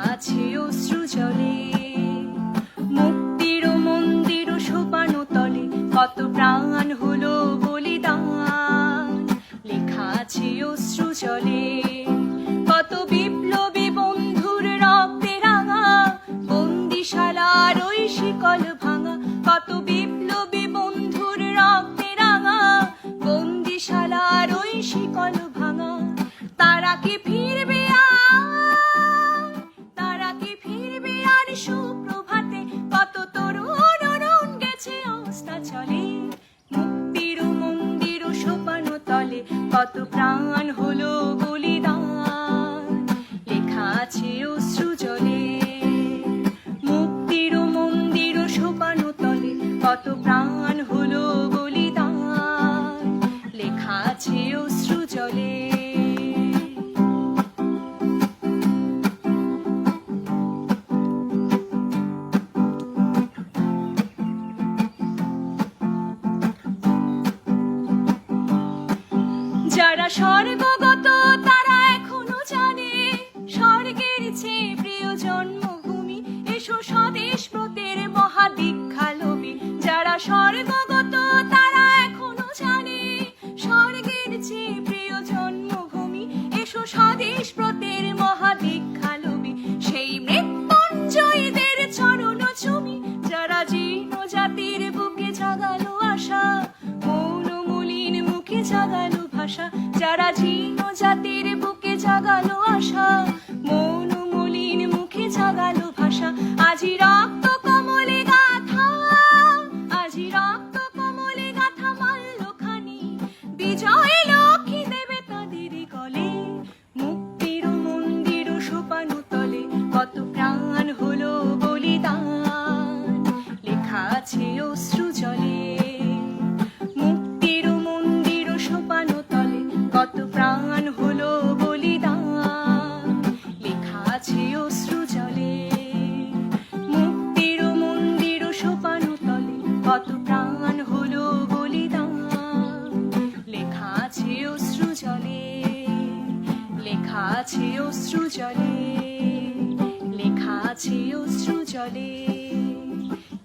আছে অশ্রু জলে। মুক্তির মন্দির সোপানো তলে কত প্রাণ হলো বলিদান, লেখা আছে অশ্রু জলে। কত বিপ্লবী বন্ধুর রক্তে রাঙা বন্দিশালার ওই শিকল ভাঙা, কত বিপ্লবী বন্ধুর রক্তে রাঙা বন্দিশালার ওই শিকল ভাঙা। তারা কি ফিরবে আর, তারা কি ফিরবে আর সুপ্রভাতে, কত তরুণ অরুণ গেছে অস্তাচলে। মুক্তির মন্দির সোপানো তলে কত প্রাণ হলো বলিদান, লেখা আছে অশ্রু জলে। মুক্তির মন্দির সোপানো তলে কত প্রাণ হলো বলিদান, লেখা আছে অশ্রু জলে। যারা স্বর্গগত তারা এখনো জানে স্বর্গের চেয়ে প্রিয় জন্মভূমি, এসো স্বদেশ ব্রতের মহাদীক্ষা লোভী। যারা স্বর্গগত তারা এখনো জানে স্বর্গের চেয়ে প্রিয় জন্মভূমি, এসো স্বদেশ ব্রতের মহাদীক্ষা লোভী। সেই মৃত্যুঞ্জয়ীদের চরণ চুমি, যারা জীর্ণ জাতির বুকে জাগালো আশা, মৌন মলিন মুখে জাগালো ভাষা। যারা জীর্ণ জাতির বুকে জাগালো আশা, মৌন মলিন মুখে জাগালো ভাষা। আজি রক্ত কমলে গাথা, আজি রক্ত কমলে গাথা মাল্যখানি, বিজয় লক্ষ্মী দেবে তাদের গলে। মুক্তির মন্দির সোপানো তলে কত প্রাণ হলো বলিদান, লেখা আছে অশ্রু জলে। মুক্তির মন্দির সোপানো তলে কত প্রাণ হলো বলিদান, লেখা আছে অশ্রু জলে। মুক্তির মন্দির সোপানো তলে কত প্রাণ হলো বলিদান, লেখা আছে অশ্রু জলে। লেখা আছে অশ্রু জলে, লেখা আছে অশ্রু জলে,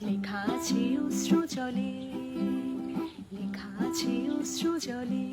লেখা আছে অশ্রু জলে, লেখা আছে অশ্রু জলে।